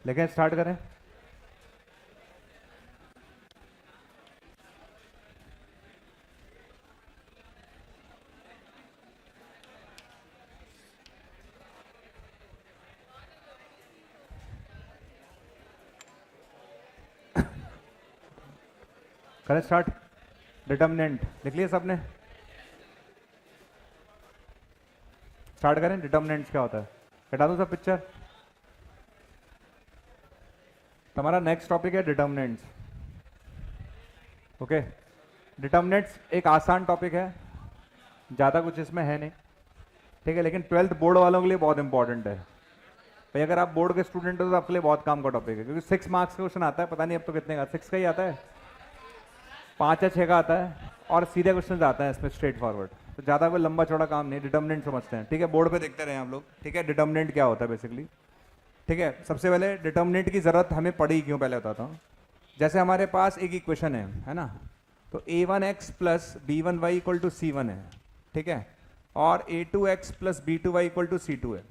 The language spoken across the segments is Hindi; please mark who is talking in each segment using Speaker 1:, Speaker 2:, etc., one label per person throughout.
Speaker 1: लेकिन स्टार्ट करें। करें स्टार्ट। डिटर्मिनेंट लिख लिया सबने? स्टार्ट करें। डिटर्मिनेंट्स क्या होता है? हटा दो सब पिक्चर। हमारा नेक्स्ट टॉपिक है डिटर्मिनेंट्स। ओके, डिटर्मिनेंट्स एक आसान टॉपिक है, ज़्यादा कुछ इसमें है नहीं, ठीक है, लेकिन 12th बोर्ड वालों के लिए बहुत इंपॉर्टेंट है भाई। अगर आप बोर्ड के स्टूडेंट हो तो आपके लिए बहुत काम का टॉपिक है, क्योंकि 6 मार्क्स का क्वेश्चन आता है, पता नहीं अब तो कितने का, 6 का ही आता है, 5 या 6 का आता है, और सीधे क्वेश्चन आता है इसमें स्ट्रेट फॉरवर्ड, तो ज़्यादा कोई लंबा चौड़ा काम नहीं। डिटर्मिनेंट समझते हैं, ठीक है, बोर्ड पे देखते रहे आप लोग, ठीक है। डिटर्मिनेंट क्या होता है बेसिकली, ठीक है। सबसे पहले डिटर्मिनेंट की ज़रूरत हमें पड़ी क्यों, पहले बताता हूँ। जैसे हमारे पास एक इक्वेशन है ना, तो a1x plus b1y equal to c1 है, ठीक है, और a2x plus b2y equal to c2 है।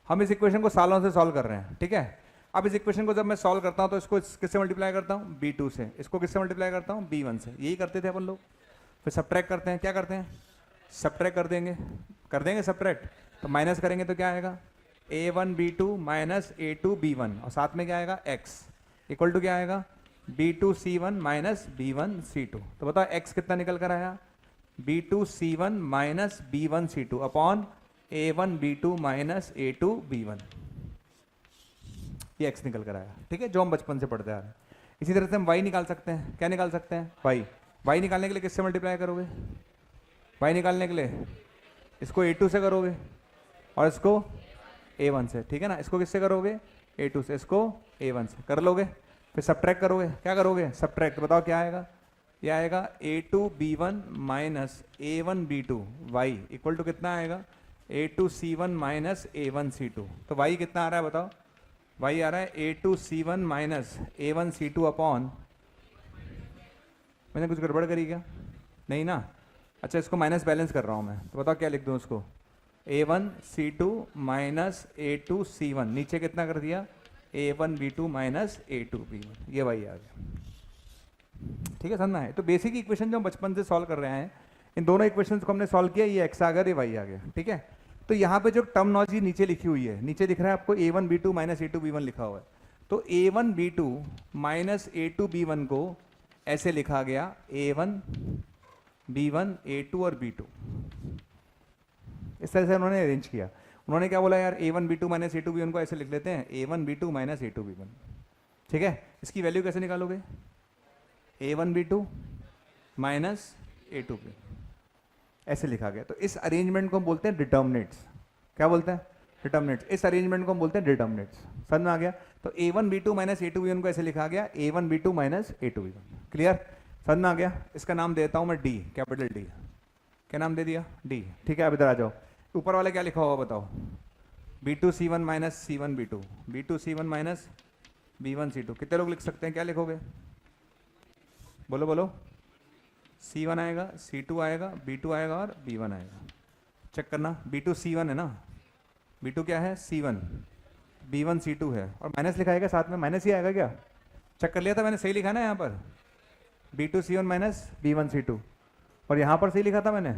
Speaker 1: हम इस इक्वेशन को सालों से सॉल्व कर रहे हैं, ठीक है। अब इस इक्वेशन को जब मैं सॉल्व करता हूं तो इसको किससे मल्टीप्लाई करता हूं, b2 से, इसको किससे मल्टीप्लाई करता हूं, b1 से, यही करते थे अपन लोग। फिर सब्ट्रैक्ट करते हैं, क्या करते हैं, सब्ट्रैक्ट कर देंगे सब्ट्रैक्ट, तो माइनस करेंगे तो क्या आएगा, a1 b2 minus a2 b1, और साथ में क्या आएगा x इक्वल टू क्या आएगा, b2 c1 minus b1 c2। तो बताओ x कितना निकल कर आया, b2 c1 minus b1 c2 upon a1 b2 minus a2 b1, ये x निकल कर आया, ठीक है, जो हम बचपन से पढ़ते आ रहे हैं। इसी तरह से हम y निकाल सकते हैं, क्या निकाल सकते हैं, y निकालने के लिए किससे मल्टीप्लाई करोगे, y निकालने के लिए इसको a2 से करोगे और इसको a1 से, ठीक है ना। इसको किससे करोगे, a2 से, इसको a1 से कर लोगे, फिर सब्ट्रैक्ट करोगे, क्या करोगे, सब्ट्रैक्ट, बताओ क्या आएगा, ये आएगा a2 b1 minus a1 b2 y equal to कितना आएगा, a2 c1 minus a1 c2। तो y कितना आ रहा है बताओ, y आ रहा है a2 c1 minus a1 c2 upon, मैंने कुछ गड़बड़ करी क्या, नहीं ना, अच्छा इसको माइनस बैलेंस कर रहा हूँ मैं, तो बताओ क्या लिख दूँ उसको, a1 c2 minus a2 c1, नीचे कितना कर दिया, a1 b2 minus a2 b1, ये y आ गया, ठीक है, समझना है। तो बेसिक इक्वेशन जो हम बचपन से सॉल्व कर रहे हैं, इन दोनों इक्वेशंस को हमने सॉल्व किया, ये x आ गया, ये y आ गया, ठीक है। तो यहाँ पे जो टर्मिनोलॉजी नीचे लिखी हुई है, नीचे दिख रहा है आपको a1 b2 minus a2 b1 लिखा हुआ है, तो a1 b2 minus a2 b1 को ऐसे लिखा गया a1 b1 a2 और b2, इस तरह से उन्होंने अरेंज किया। उन्होंने क्या बोला यार, a1 b2 minus a2 b1 को ऐसे लिख लेते हैं, a1 b2 minus a2 b1, ठीक है। इसकी वैल्यू कैसे निकालोगे, a1 b2 minus a2 b, ऐसे लिखा गया। तो इस अरेंजमेंट को हम बोलते हैं डिटर्मिनेंट्स, क्या बोलते हैं, डिटर्मिनेंट्स। इस अरेंजमेंट को हम बोलते हैं डिटर्मिनेंट्स, समझ में आ गया। तो a1 b2 minus a2 b1 को ऐसे लिखा गया, a1 b2 minus a2 b1, clear, समझ में आ गया। इसका नाम देता हूं मैं d, कैपिटल D, क्या नाम दे दिया, d, ठीक है। अब इधर आ जाओ, ऊपर वाले क्या लिखा होगा बताओ, b2 c1 minus c1 b2, b2 c1 minus b1 c2, कितने लोग लिख सकते हैं, क्या लिखोगे, बोलो बोलो, c1 आएगा, c2 आएगा, b2 आएगा और b1 आएगा। चेक करना, b2 c1 है ना, b2 क्या है c1, b1 c2 है, और माइनस लिखा है क्या साथ में, माइनस ही आएगा क्या, चेक कर लिया था मैंने, सही लिखा ना यहाँ पर, b2 c1 minus b1 c2, और यहाँ पर सही लिखा था मैंने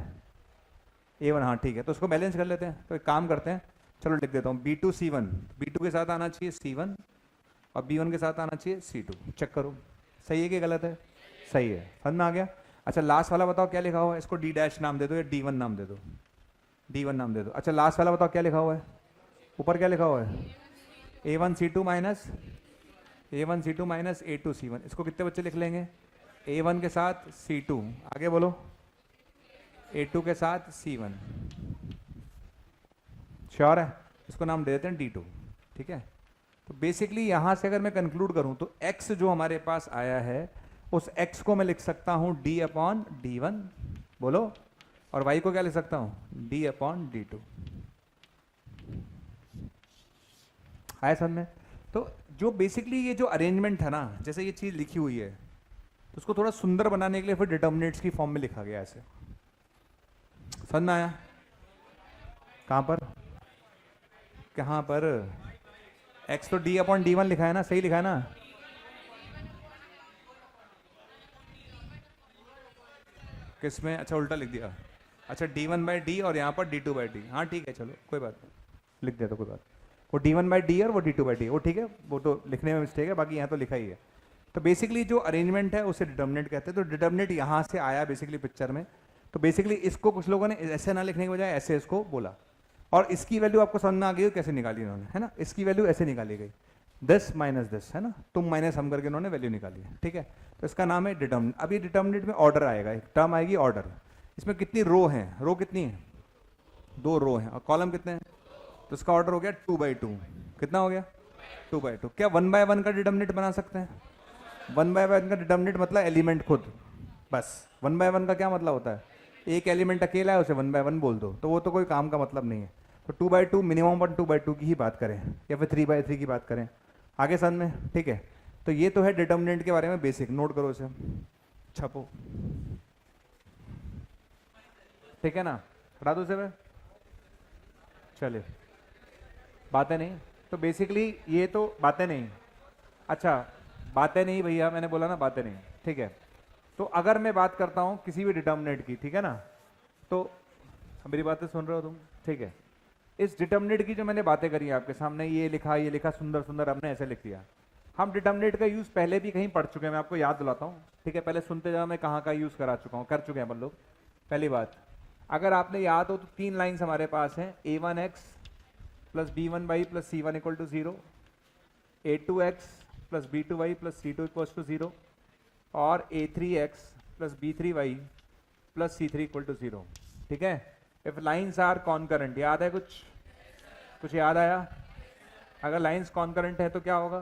Speaker 1: a1, हाँ ठीक है। तो उसको बैलेंस कर लेते हैं, तो एक काम करते हैं, चलो लिख देता हूँ, b2 c1, b2 के साथ आना चाहिए c1 और b1 के साथ आना चाहिए c2, चेक करो सही है कि गलत है, सही है, समझ में आ गया। अच्छा लास्ट वाला बताओ क्या लिखा हुआ है, इसको d डैश नाम दे दो या d1 नाम दे दो, d1 नाम दे दो। अच्छा लास्ट वाला बताओ क्या लिखा हुआ है, ऊपर क्या लिखा हुआ है, a1 c2 minus a2 c1, इसको कितने बच्चे लिख लेंगे, a1 के साथ c2, आगे बोलो, a2 के साथ c1, श्योर है, इसको नाम दे देते हैं d2, ठीक है। तो बेसिकली यहां से अगर मैं कंक्लूड करूं तो x जो हमारे पास आया है, उस x को मैं लिख सकता हूं d अपॉन d1, बोलो, और y को क्या लिख सकता हूं, d अपॉन d2, आया समझ में। तो जो बेसिकली ये जो अरेंजमेंट है ना, जैसे ये चीज लिखी हुई है, तो उसको थोड़ा सुंदर बनाने के लिए फिर डिटर्मिनेंट्स की फॉर्म में लिखा गया ऐसे, समझ में आया, कहां पर, कहां पर, एक्स तो डी अपॉन डी वन लिखा है ना, सही लिखा है ना? किसमें? अच्छा उल्टा लिख दिया। अच्छा डी वन बाई डी और यहाँ पर डी टू बाई डी। हाँ ठीक है चलो कोई बात नहीं, लिख दिया तो कोई बात। वो डी वन बाई डी और वो डी टू बाई डी, वो ठीक है, वो तो लिखने में मिस्टेक है, बाकी यहाँ तो लिखा ही है। तो बेसिकली जो अरेंजमेंट है उसे डिटर्मिनेंट कहते हैं। तो डिटर्मिनेंट यहाँ से आया बेसिकली पिक्चर में। तो बेसिकली इसको कुछ लोगों ने ऐसे ना लिखने के बजाय ऐसे इसको बोला, और इसकी वैल्यू आपको समझ में आ गई कैसे निकाली इन्होंने, है ना? इसकी वैल्यू ऐसे निकाली गई, 10 माइनस 10, है ना? तुम माइनस हम करके इन्होंने वैल्यू निकाली है, ठीक है? तो इसका नाम है डिटर्मिनेंट। अब ये डिटर्मिनेंट में ऑर्डर आएगा, एक टर्म आएगी ऑर्डर। इसमें कितनी रो हैं? रो कितनी है? 2 रो हैं। और कॉलम कितने हैं? तो इसका ऑर्डर हो गया 2 बाई 2। कितना हो गया? 2 बाई 2। क्या 1 बाय 1 का डिटर्मिनेंट बना सकते हैं? 1 बाय 1 का डिटर्मिनेंट मतलब एलिमेंट खुद, बस। 1 बाय 1 का क्या मतलब होता है? एक एलिमेंट अकेला है, उसे 1 बाय 1 बोल दो, तो वो तो कोई काम का मतलब नहीं है। तो 2 बाई 2 मिनिमम 2 बाई 2 की ही बात करें, या फिर 3 बाई 3 की बात करें आगे सन में, ठीक है? तो ये तो है डिटर्मिनेंट के बारे में बेसिक, नोट करो इसे, छपो, ठीक है ना? हटा दो इसे, चलिए। बातें नहीं, तो बेसिकली ये तो बातें नहीं। अच्छा बातें नहीं भैया, मैंने बोला ना बातें नहीं, ठीक है? तो अगर मैं बात करता हूं किसी भी डिटर्मिनेंट की, ठीक है ना? तो मेरी बातें सुन रहे हो तुम, ठीक है? इस डिटर्मिनेंट की जो मैंने बातें करी आपके सामने, ये लिखा, सुंदर सुंदर हमने ऐसे लिख दिया। हम डिटर्मिनेंट का यूज पहले भी कहीं पढ़ चुके हैं, मैं आपको याद दिलाता हूँ, ठीक है? पहले सुनते जाओ, मैं कहाँ का यूज करा चुका हूँ, कर चुके हैं अपन लोग। पहली बात, अगर आपने याद हो तो 3 लाइन्स हमारे पास हैं, a1x plus b1y plus c1 equal to 0, a2x plus b2y plus c2 equal to 0, और a3x plus b3y plus c3 equal to 0, ठीक है? इफ लाइन्स आर कॉन्करेंट, याद है कुछ याद आया? अगर लाइन्स कॉन्करेंट है तो क्या होगा?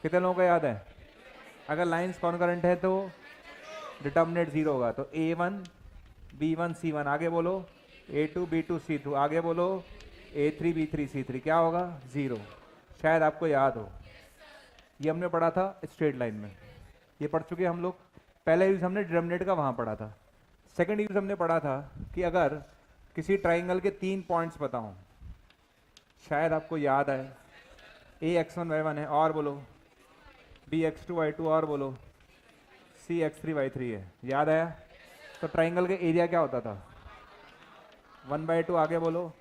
Speaker 1: कितने लोगों को याद है? अगर लाइन्स कॉन्करेंट है तो डिटर्मिनेंट 0 होगा। तो a1 b1 c1, आगे बोलो a2 b2 c2, आगे बोलो a3 b3 c3, क्या होगा? 0। शायद आपको याद हो, ये हमने पढ़ा था स्ट्रेट लाइन में, ये पढ़ चुके हम लोग। पहला यूज हमने डिटर्मिनेंट का वहां पढ़ा था। सेकंड यूज हमने पढ़ा था कि अगर किसी ट्राइंगल के 3 पॉइंट्स बताऊं, शायद आपको याद आए, a x1 y1 है, और बोलो b x2 y2, और बोलो c x3 y3 है, याद आया? तो ट्राइंगल के एरिया क्या होता था? 1/2, आगे बोलो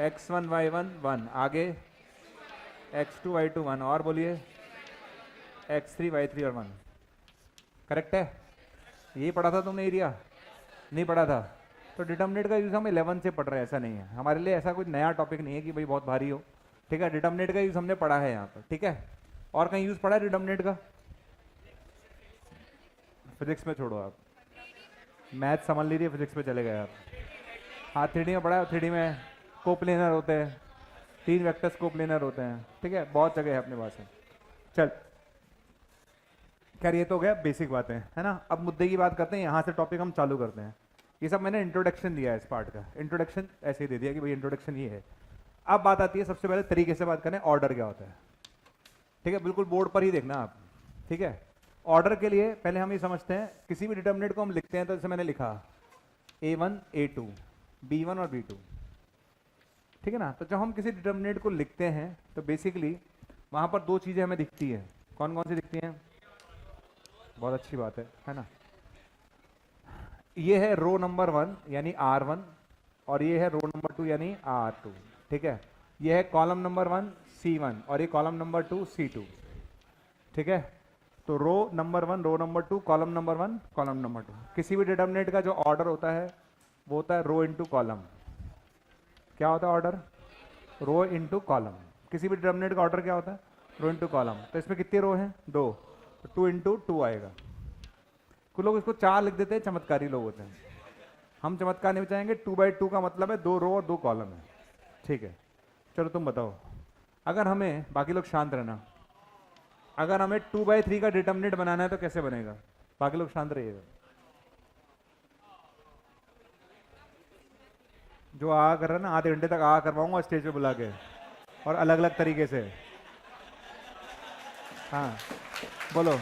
Speaker 1: x1 y1 1, आगे x2 y2 1, और बोलिए x3 y3 और 1। करेक्ट है? यही पढ़ा था तुमने एरिया? नहीं पढ़ा था? तो डिटर्मिनेंट का यूज हम 11 से पढ़ रहे हैं, ऐसा नहीं है हमारे लिए, ऐसा कोई नया टॉपिक नहीं है कि भाई बहुत भारी हो, ठीक है? डिटर्मिनेंट का यूज हमने पढ़ा है यहाँ पर, ठीक है? और कहीं यूज पढ़ा है डिटर्मिनेंट का? फिजिक्स में छोड़ो आप, मैथ समझ लीजिए, फिजिक्स पे चले गए आप। हाँ 3D में पढ़ा है, 3D में कोप्लेनर होते हैं, 3 वेक्टर्स कोप्लेनर होते हैं, ठीक है? बहुत जगह है अपने पास है। चल खैर ये तो हो गया बेसिक बातें, है ना? अब मुद्दे की बात करते हैं, यहाँ से टॉपिक हम चालू करते हैं। ये सब मैंने इंट्रोडक्शन दिया है, इस पार्ट का इंट्रोडक्शन ऐसे ही दे दिया कि भाई इंट्रोडक्शन ये है। अब बात आती है, सबसे पहले तरीके से बात करें, ऑर्डर क्या होता है, ठीक है? बिल्कुल बोर्ड पर ही देखना आप, ठीक है? ऑर्डर के लिए पहले हम ये समझते हैं, किसी भी डिटर्मिनेंट को हम लिखते हैं तो जैसे मैंने लिखा a1 a2 b1 और b2, ठीक है ना? तो जब हम किसी डिटर्मिनेंट को लिखते हैं तो बेसिकली वहां पर 2 चीजें हमें दिखती है। कौन कौन सी दिखती हैं? बहुत अच्छी बात है ना? ये है रो नंबर 1 यानी r1, और ये है रो नंबर 2 यानी r2, ठीक है? ये है कॉलम नंबर 1 c1, और ये कॉलम नंबर 2 c2, ठीक है? तो row number 1, row number 2, column number 1, column number 2। किसी भी डिटर्मिनेंट का जो ऑर्डर होता है वो होता है रो इंटू कॉलम। क्या होता है ऑर्डर? Rho into column. किसी भी डिटर्मिनेंट का ऑर्डर क्या होता है? Rho into column. तो इसमें कितनी रो हैं? 2, तो 2 इंटू 2 आएगा। कुछ लोग इसको 4 लिख देते हैं, चमत्कारी लोग होते हैं। हम चमत्कार नहीं बचाएंगे, 2/2 का मतलब है 2 रो और 2 कॉलम है, ठीक है? चलो तुम बताओ, अगर हमें, बाकी लोग शांत रहना, अगर हमें 2/3 का डिटर्मिनेंट बनाना है तो कैसे बनेगा? बाकी लोग शांत रहिएगा। जो आ कर रहा है ना, आधे घंटे तक आ करवाऊंगा स्टेज पे बुला के, और अलग अलग तरीके से। हाँ बोलो।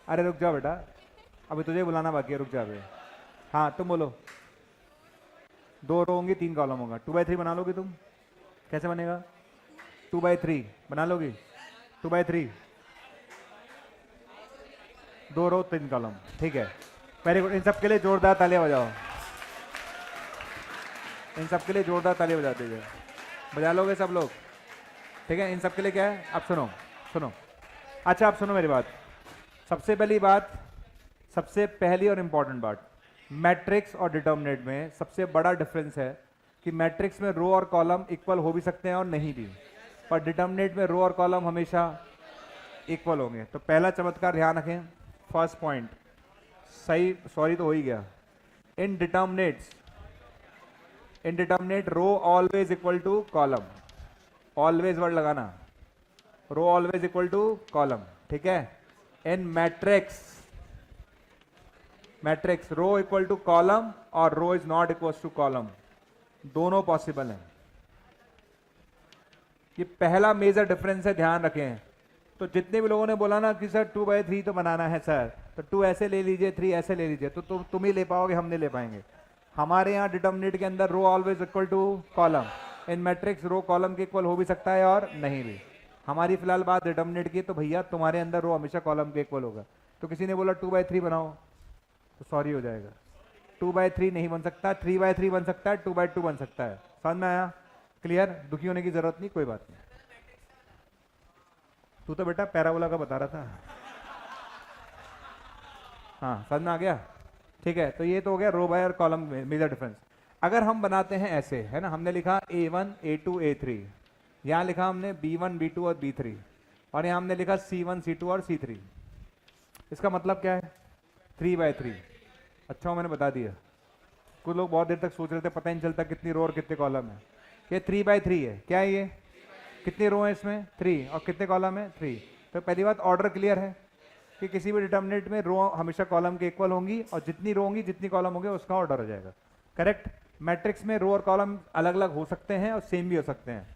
Speaker 1: अरे रुक जाओ बेटा, अभी तुझे बुलाना बाकी है, रुक जा बे। हाँ तुम बोलो। 2 रो होंगी 3 कॉलम होगा, 2/3 बना लोगे तुम? कैसे बनेगा? 2/3 बना लोगी? 2/3, 2 रो 3 कॉलम, ठीक है, वेरी गुड। इन सबके लिए जोरदार तालियां बजाओ, इन सबके लिए जोरदार तालियां बजा दीजिए, बजा लोगे सब लोग? ठीक है, इन सबके लिए क्या है, अब सुनो सुनो, अच्छा आप सुनो मेरी बात। सबसे पहली बात, सबसे पहली और इंपॉर्टेंट बात, मैट्रिक्स और डिटर्मिनेंट में सबसे बड़ा डिफरेंस है कि मैट्रिक्स में रो और कॉलम इक्वल हो भी सकते हैं और नहीं भी, पर डिटर्मिनेंट में रो और कॉलम हमेशा इक्वल होंगे। तो पहला चमत्कार ध्यान रखें, फर्स्ट पॉइंट सही, सॉरी तो हो ही गया। In determinant row always equal to column, always word लगाना, row always equal to column, ठीक है। In matrix row equal to column और row is not equal to column, दोनों पॉसिबल हैं। ये पहला मेजर डिफरेंस है, ध्यान रखें। तो जितने भी लोगों ने बोला ना कि सर 2/3 तो बनाना है सर, तो 2 ऐसे ले लीजिए, 3 ऐसे ले लीजिए, तो तुम ही ले पाओगे, हम नहीं ले पाएंगे। हमारे यहाँ डिटर्मिनेंट के अंदर row always equal to column, in matrix row column के इक्वल हो भी सकता है और नहीं भी। हमारी फिलहाल बात डिटर्मिनेंट की, तो भैया तुम्हारे अंदर रो हमेशा कॉलम के इक्वल होगा। तो किसी ने बोला 2/3 बनाओ, तो सॉरी हो जाएगा, 2/3 नहीं बन सकता, 3/3 बन सकता है, 2/2 बन सकता है। समझ में आया? क्लियर? दुखी होने की जरूरत नहीं, कोई बात नहीं। तू तो बेटा पैराबोला का बता रहा था, हाँ समझ में आ गया, ठीक है। तो ये तो हो गया रो बाय और कॉलम में मेजर डिफरेंस। अगर हम बनाते हैं ऐसे, है ना, हमने लिखा A1 A2 A3, यहाँ लिखा हमने B1 B2 और B3, और यहाँ हमने लिखा C1 C2 और C3। इसका मतलब क्या है? 3/3। अच्छा मैंने बता दिया, कुछ लोग बहुत देर तक सोच रहे थे पता ही नहीं चलता कितनी रो और कितने कॉलम है। ये 3/3 है। क्या है ये? कितनी रो है इसमें? 3, और कितने कॉलम है? 3। तो पहली बात ऑर्डर क्लियर है कि किसी भी डिटर्मिनेंट में रो हमेशा कॉलम के इक्वल होंगी, और जितनी रो होंगी जितनी कॉलम होंगे उसका ऑर्डर हो जाएगा, करेक्ट। मैट्रिक्स में रो और कॉलम अलग अलग हो सकते हैं और सेम भी हो सकते हैं।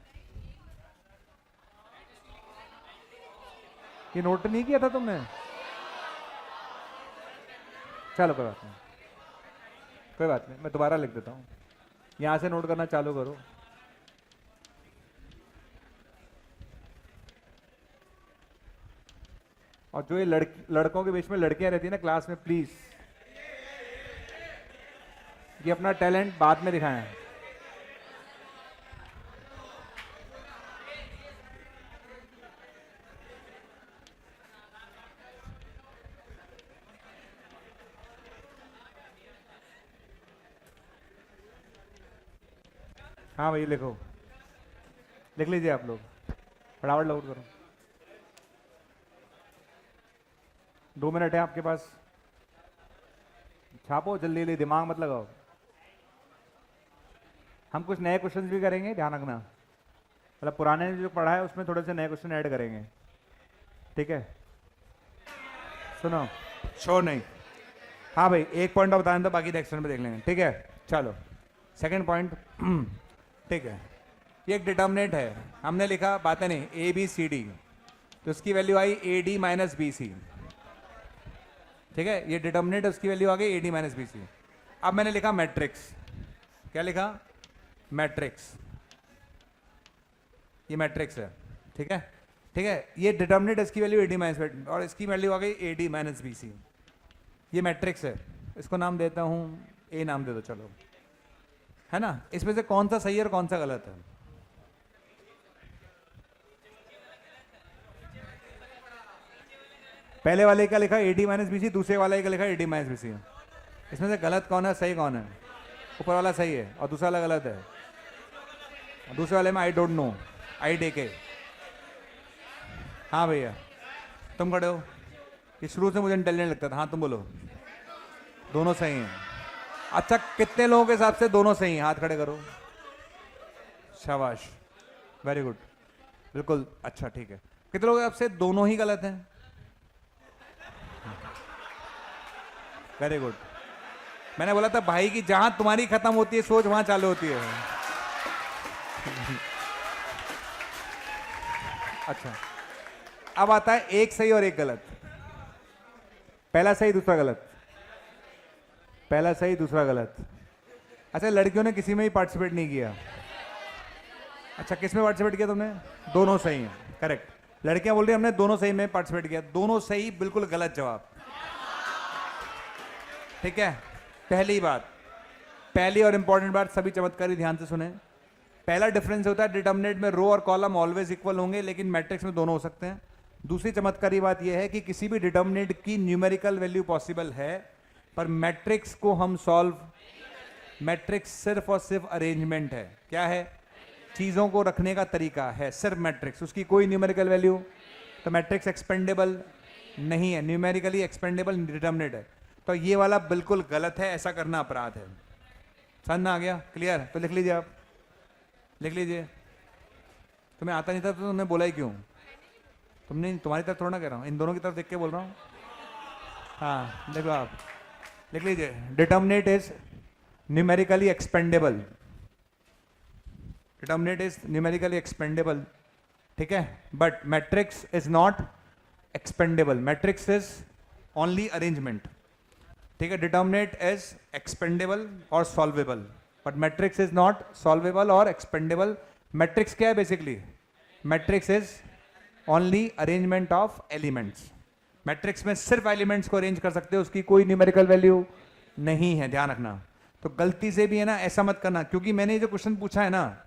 Speaker 1: ये नोट नहीं किया था तुमने? चलो कोई बात नहीं, कोई बात नहीं, मैं दोबारा लिख देता हूँ, यहां से नोट करना चालू करो। और जो ये लड़कों के बीच में लड़कियां रहती है ना क्लास में, प्लीज ये अपना टैलेंट बाद में दिखाएं। हाँ भाई लिखो, लिख लीजिए आप लोग, फटाफट लोड करो। 2 मिनट है आपके पास, छापो जल्दी जल्दी, दिमाग मत लगाओ। हम कुछ नए क्वेश्चंस भी करेंगे, ध्यान रखना, मतलब पुराने जो पढ़ा है उसमें थोड़े से नए क्वेश्चन ऐड करेंगे, ठीक है। सुनो, शोर नहीं, हाँ भाई एक पॉइंट और बताएं तो बाकी नेक्स्ट में देख लेंगे, ठीक है। चलो सेकंड पॉइंट, ठीक है। ये एक डिटर्मिनेंट है, हमने लिखा बातें नहीं ABCD, तो उसकी वैल्यू आई AD माइनस BC, ठीक है। ये डिटर्मिनेंट है, उसकी वैल्यू आ गई AD माइनस BC। अब मैंने लिखा मैट्रिक्स, क्या लिखा? मैट्रिक्स, ये मैट्रिक्स है, ठीक है, ठीक है। ये डिटर्मिनेंट, इसकी वैल्यू AD माइनस, और इसकी वैल्यू आ गई AD माइनस BC। ये मैट्रिक्स है, इसको नाम देता हूं A, नाम दे दो चलो, है ना। इसमें से कौन सा सही है और कौन सा गलत है? पहले वाले का लिखा AD माइनस BC, दूसरे वाले का लिखा AD माइनस BC। इसमें से गलत कौन है, सही कौन है? ऊपर वाला सही है और दूसरा वाला गलत है। दूसरे वाले में आई डोंट नो, IDK। हाँ भैया तुम खड़े हो, कि शुरू से मुझे इंटेलिजेंट लगता था। हाँ तुम बोलो, दोनों सही हैं। अच्छा कितने लोगों के हिसाब से दोनों सही हैं? हाथ खड़े करो, शाबाश, वेरी गुड, बिल्कुल अच्छा, ठीक है। कितने लोगों के हिसाब से दोनों ही गलत हैं? Very good. मैंने बोला था भाई कि जहां तुम्हारी खत्म होती है सोच, वहां चालू होती है। अच्छा अब आता है एक सही और एक गलत। पहला सही दूसरा गलत, पहला सही दूसरा गलत। अच्छा, लड़कियों ने किसी में ही पार्टिसिपेट नहीं किया? अच्छा, किस में पार्टिसिपेट किया तुमने? दोनों सही हैं, करेक्ट। लड़कियां बोल रही हमने दोनों सही में पार्टिसिपेट किया। दोनों सही बिल्कुल गलत जवाब। ठीक है, पहली बात, पहली और इंपॉर्टेंट बात, सभी चमत्कारी ध्यान से सुने। पहला डिफरेंस होता है डिटर्मिनेंट में रो और कॉलम ऑलवेज इक्वल होंगे, लेकिन मैट्रिक्स में दोनों हो सकते हैं। दूसरी चमत्कारी बात यह है कि किसी भी डिटर्मिनेंट की न्यूमेरिकल वैल्यू पॉसिबल है, पर मैट्रिक्स को हम सॉल्व, मैट्रिक्स सिर्फ और सिर्फ अरेंजमेंट है। क्या है? चीजों को रखने का तरीका है सिर्फ मैट्रिक्स, उसकी कोई न्यूमेरिकल वैल्यू। तो मैट्रिक्स एक्सपेंडेबल नहीं है, न्यूमेरिकली एक्सपेंडेबल डिटर्मिनेंट है। तो ये वाला बिल्कुल गलत है, ऐसा करना अपराध है। समझ में आ गया? क्लियर? तो लिख लीजिए, आप लिख लीजिए। तुम्हें आता नहीं था तो तुमने बोला ही क्यों? तुमने, तुम्हारी तरफ थोड़ा ना कह रहा हूँ, इन दोनों की तरफ देख के बोल रहा हूँ। हाँ देखो, आप लिख लीजिए, determinant is numerically expandable, determinant is numerically expandable, ठीक है, but matrix is not expandable, matrix is only arrangement. ठीक है, डिटर्मिनेंट इज एक्सपेंडेबल और solvable, but matrix is not solvable और एक्सपेंडेबल। मैट्रिक्स क्या है basically? Matrix is only arrangement of elements. Matrix में सिर्फ एलिमेंट्स को अरेंज कर सकते हो, उसकी कोई न्यूमेरिकल वैल्यू नहीं है, ध्यान रखना। तो गलती से भी है ना ऐसा मत करना, क्योंकि मैंने जो क्वेश्चन पूछा है ना,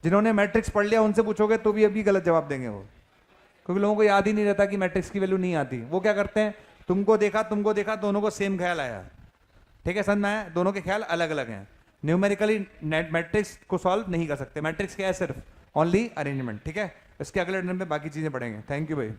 Speaker 1: जिन्होंने मैट्रिक्स पढ़ लिया उनसे पूछोगे तो भी अभी गलत जवाब देंगे वो, क्योंकि लोगों को याद ही नहीं रहता कि मैट्रिक्स की वैल्यू नहीं आती। वो क्या करते हैं, तुमको देखा, दोनों को सेम ख्याल आया। ठीक है, समझ में आया? दोनों के ख्याल अलग अलग हैं। न्यूमेरिकली मैट्रिक्स को सॉल्व नहीं कर सकते। मैट्रिक्स क्या है? सिर्फ ओनली अरेंजमेंट। ठीक है, इसके अगले दिन में बाकी चीजें पढ़ेंगे। थैंक यू भाई।